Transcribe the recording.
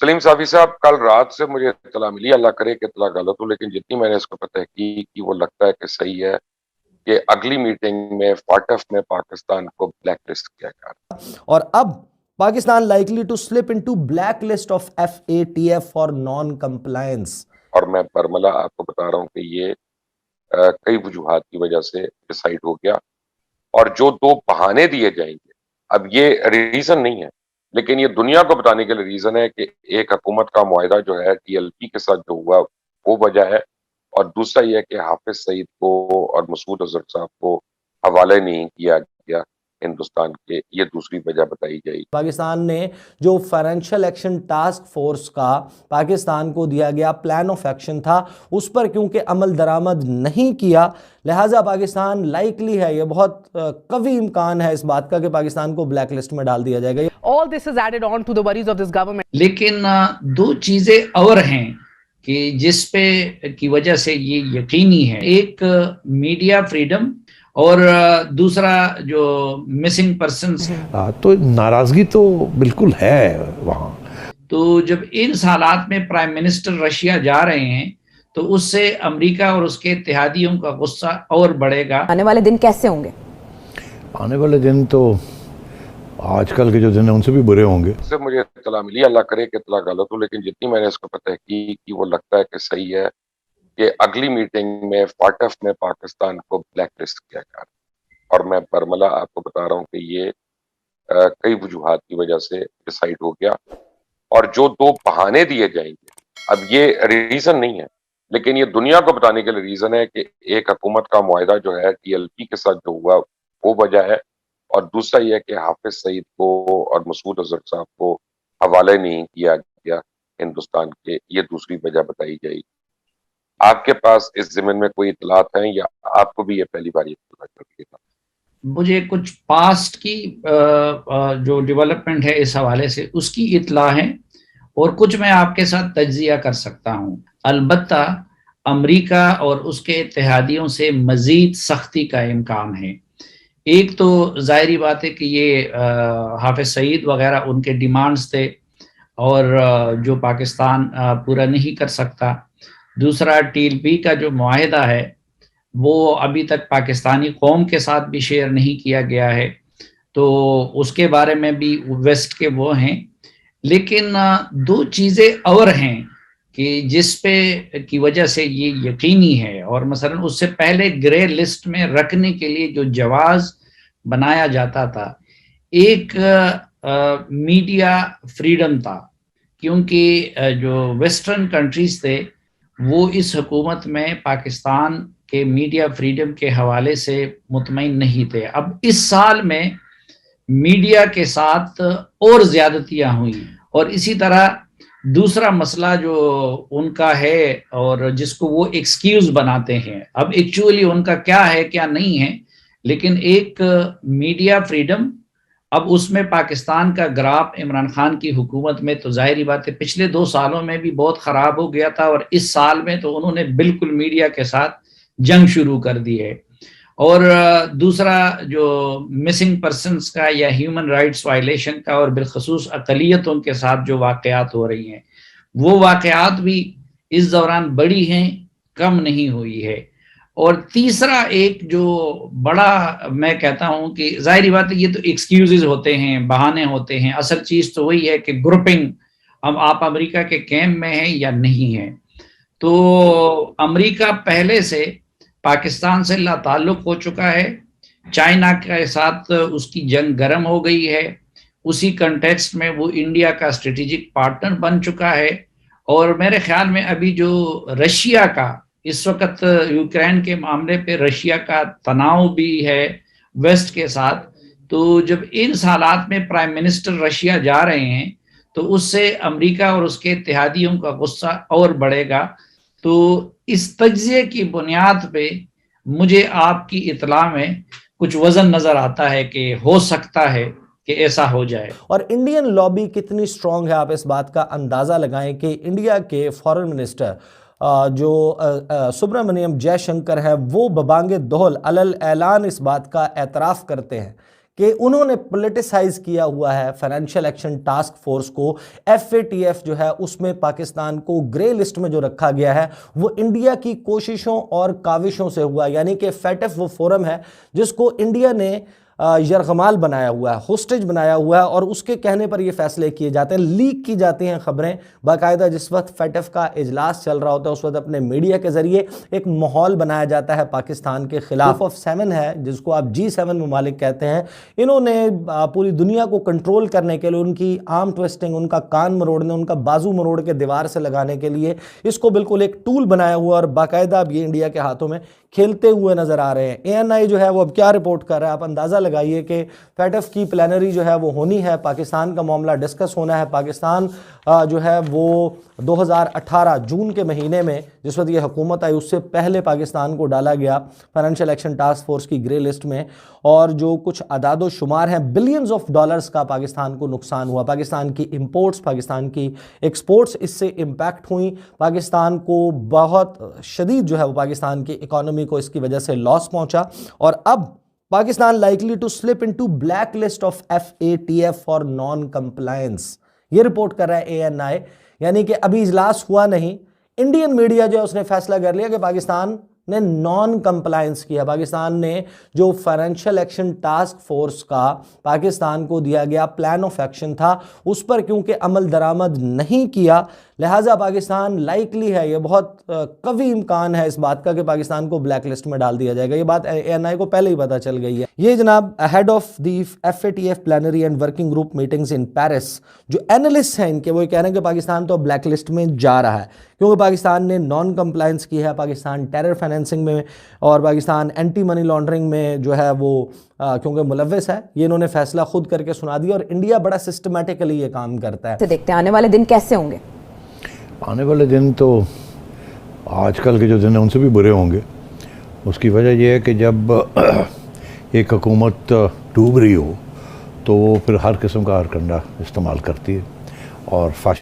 سلیم صافی صاحب، کل رات سے مجھے اطلاع ملی، اللہ کرے کہ اطلاع غلط ہو، لیکن جتنی میں نے اس کو تحقیق کی وہ لگتا ہے کہ صحیح ہے کہ اگلی میٹنگ میں فاٹف میں پاکستان کو بلیک لسٹ کیا جا رہا اور اب Pakistan likely to slip into black list of FATF for non compliance. ہے، اور میں برملا آپ کو بتا رہا ہوں کہ یہ کئی وجوہات کی وجہ سے ڈسائیڈ ہو گیا، اور جو دو بہانے دیے جائیں گے اب یہ ریزن نہیں ہے، لیکن یہ دنیا کو بتانے کے لیے ریزن ہے کہ ایک حکومت کا معاہدہ جو ہے TLP کے ساتھ جو ہوا وہ وجہ ہے، اور دوسرا یہ ہے کہ حافظ سعید کو اور مسعود اظہر صاحب کو حوالے نہیں کیا گیا ہندوستان کے، یہ دوسری وجہ بتائی جائے گی۔ پاکستان نے جو فائنینشل ایکشن ٹاسک فورس کا پاکستان کو دیا گیا پلان آف ایکشن تھا، اس پر کیونکہ عمل درآمد نہیں کیا، لہٰذا پاکستان لائکلی ہے، یہ بہت قوی امکان ہے اس بات کا کہ پاکستان کو بلیک لسٹ میں ڈال دیا جائے گا۔ All this is added on to the worries of this government. لیکن دو چیزیں اور ہیں کہ جس پہ کی وجہ سے یہ یقینی ہے، ایک میڈیا فریڈم اور دوسرا جو مسنگ پرسنز۔ تو ناراضگی تو بالکل ہے وہاں۔ تو جب ان حالات میں پرائم منسٹر رشیا جا رہے ہیں تو اس سے امریکہ اور اس کے اتحادیوں کا غصہ اور بڑھے گا۔ آنے والے دن کیسے ہوں گے؟ آنے والے دن تو آج کل کے جو دن ہیں ان سے بھی برے ہوں گے۔ اس سے مجھے اطلاع ملی، اللہ کرے کہ اطلاع غلط ہو، لیکن جتنی میں نے اس کو تحقیق کی وہ لگتا ہے کہ صحیح ہے کہ اگلی میٹنگ میں فاٹف میں پاکستان کو بلیک لسٹ کیا جا رہا ہے، اور میں برملا آپ کو بتا رہا ہوں کہ یہ کئی وجوہات کی وجہ سے ڈسائیڈ ہو گیا، اور جو دو بہانے دیے جائیں گے اب یہ ریزن نہیں ہے، لیکن یہ دنیا کو بتانے کے لیے ریزن ہے کہ ایک حکومت کا معاہدہ جو ہے TLP کے ساتھ جو ہوا وہ وجہ ہے، اور دوسرا یہ ہے کہ حافظ سعید کو اور مسعود اظہر صاحب کو حوالے نہیں کیا گیا ہندوستان کے، یہ دوسری وجہ بتائی جائے گی۔ آپ کے پاس اس ضمن میں کوئی اطلاعات ہیں یا آپ کو بھی یہ پہلی بار یہ پتہ چل رہی ہے؟ مجھے کچھ پاسٹ کی جو ڈیولپمنٹ ہے اس حوالے سے اس کی اطلاع ہے، اور کچھ میں آپ کے ساتھ تجزیہ کر سکتا ہوں۔ البتہ امریکہ اور اس کے اتحادیوں سے مزید سختی کا امکان ہے۔ ایک تو ظاہری بات ہے کہ یہ حافظ سعید وغیرہ ان کے ڈیمانڈز تھے اور جو پاکستان پورا نہیں کر سکتا۔ دوسرا TLP کا جو معاہدہ ہے وہ ابھی تک پاکستانی قوم کے ساتھ بھی شیئر نہیں کیا گیا ہے، تو اس کے بارے میں بھی ویسٹ کے وہ ہیں۔ لیکن دو چیزیں اور ہیں کہ جس پہ کی وجہ سے یہ یقینی ہے، اور مثلا اس سے پہلے گرے لسٹ میں رکھنے کے لیے جو جواز بنایا جاتا تھا، ایک میڈیا فریڈم تھا، کیونکہ جو ویسٹرن کنٹریز تھے وہ اس حکومت میں پاکستان کے میڈیا فریڈم کے حوالے سے مطمئن نہیں تھے۔ اب اس سال میں میڈیا کے ساتھ اور زیادتیاں ہوئی، اور اسی طرح دوسرا مسئلہ جو ان کا ہے اور جس کو وہ ایکسکیوز بناتے ہیں، اب ایکچولی ان کا کیا ہے کیا نہیں ہے، لیکن ایک میڈیا فریڈم، اب اس میں پاکستان کا گراف عمران خان کی حکومت میں تو ظاہری بات ہے پچھلے 2 سالوں میں بھی بہت خراب ہو گیا تھا، اور اس سال میں تو انہوں نے بالکل میڈیا کے ساتھ جنگ شروع کر دی ہے۔ اور دوسرا جو مسنگ پرسنز کا یا ہیومن رائٹس وائلیشن کا، اور بالخصوص اقلیتوں کے ساتھ جو واقعات ہو رہی ہیں، وہ واقعات بھی اس دوران بڑی ہیں، کم نہیں ہوئی ہے۔ اور تیسرا ایک جو بڑا میں کہتا ہوں کہ ظاہری بات ہے یہ تو ایکسکیوزز ہوتے ہیں، بہانے ہوتے ہیں، اصل چیز تو وہی ہے کہ گروپنگ، اب آپ امریکہ کے کیمپ میں ہیں یا نہیں ہیں۔ تو امریکہ پہلے سے پاکستان سے لا تعلق ہو چکا ہے، چائنا کے ساتھ اس کی جنگ گرم ہو گئی ہے، اسی کنٹیکسٹ میں وہ انڈیا کا اسٹریٹجک پارٹنر بن چکا ہے، اور میرے خیال میں ابھی جو رشیا کا اس وقت یوکرین کے معاملے پہ رشیا کا تناؤ بھی ہے ویسٹ کے ساتھ، تو جب ان حالات میں پرائم منسٹر رشیا جا رہے ہیں تو اس سے امریکہ اور اس کے اتحادیوں کا غصہ اور بڑھے گا۔ تو اس تجزیے کی بنیاد پہ مجھے آپ کی اطلاع میں کچھ وزن نظر آتا ہے کہ ہو سکتا ہے کہ ایسا ہو جائے۔ اور انڈین لابی کتنی سٹرونگ ہے، آپ اس بات کا اندازہ لگائیں کہ انڈیا کے فارن منسٹر جو سبرامنیم جے شنکر ہے، وہ ببانگ دہل علل اعلان اس بات کا اعتراف کرتے ہیں کہ انہوں نے پولیٹیسائز کیا ہوا ہے فائنینشیل ایکشن ٹاسک فورس کو. FATF جو ہے اس میں پاکستان کو گرے لسٹ میں جو رکھا گیا ہے وہ انڈیا کی کوششوں اور کاوشوں سے ہوا. یعنی کہ FATF وہ فورم ہے جس کو انڈیا نے یرغمال بنایا ہوا ہے, ہوسٹیج بنایا ہوا ہے, اور اس کے کہنے پر یہ فیصلے کیے جاتے ہیں, لیک کی جاتی ہیں خبریں باقاعدہ. جس وقت FATF کا اجلاس چل رہا ہوتا ہے اس وقت اپنے میڈیا کے ذریعے ایک ماحول بنایا جاتا ہے پاکستان کے خلاف. گروپ آف 7 ہے جس کو آپ G7 ممالک کہتے ہیں, انہوں نے پوری دنیا کو کنٹرول کرنے کے لیے ان کی آرم ٹویسٹنگ, ان کا کان مروڑنے, ان کا بازو مروڑ کے دیوار سے لگانے کے لیے اس کو بالکل ایک ٹول بنایا ہوا, اور باقاعدہ اب یہ انڈیا کے ہاتھوں میں کھیلتے ہوئے نظر آ رہے ہیں. ANI جو ہے وہ اب کیا رپورٹ کر رہا ہے, آپ اندازہ لگائیے کہ FATF کی پلینری جو ہے وہ ہونی ہے, پاکستان کا معاملہ ڈسکس ہونا ہے. پاکستان جو ہے وہ 2018 جون کے مہینے میں جس وقت یہ حکومت آئی اس سے پہلے پاکستان کو ڈالا گیا فائنینشیل ایکشن ٹاسک فورس کی گرے لسٹ میں, اور جو کچھ اعداد و شمار ہیں بلینز آف ڈالرز کا پاکستان کو نقصان ہوا. پاکستان کی امپورٹس, پاکستان کی ایکسپورٹس اس سے امپیکٹ ہوئیں. پاکستان کو بہت شدید جو ہے وہ پاکستان کی اکانومی کو اس کی وجہ سے لاس پہنچا, اور اب Pakistan likely to slip into black list of FATF for non compliance. یہ رپورٹ کر رہا ہے ANI. یعنی کہ ابھی اجلاس ہوا نہیں, انڈین میڈیا جو ہے اس نے فیصلہ کر لیا کہ پاکستان نے نان کمپلائنس کیا. پاکستان نے جو فائنینشیل ایکشن ٹاسک فورس کا پاکستان کو دیا گیا پلان آف ایکشن تھا اس پر کیونکہ عمل درآمد نہیں کیا, لہٰذا پاکستان لائکلی ہے, یہ بہت قوی امکان ہے اس بات کا کہ پاکستان کو بلیک لسٹ میں ڈال دیا جائے گا. یہ بات ANI کو پہلے ہی پتہ چل گئی ہے. یہ جناب head of the FATF plenary and working group meetings in Paris جو اینالسٹ ہیں ان کے, وہ یہ کہہ رہے ہیں کہ پاکستان تو بلیک لسٹ میں جا رہا ہے کیونکہ پاکستان نے نان کمپلائنس کی ہے. پاکستان ٹیرر فائنینسنگ میں اور پاکستان اینٹی منی لانڈرنگ میں جو ہے وہ کیونکہ ملوث ہے. یہ انہوں نے فیصلہ خود کر کے سنا دیا, اور انڈیا بڑا سسٹمیٹکلی یہ کام کرتا ہے. دیکھتے ہیں آنے والے دن کیسے ہوں گے. آنے والے دن تو آج کل کے جو دن ہیں ان سے بھی برے ہوں گے. اس کی وجہ یہ ہے کہ جب ایک حکومت ڈوب رہی ہو تو وہ پھر ہر قسم کا ہر کنڈا استعمال کرتی ہے, اور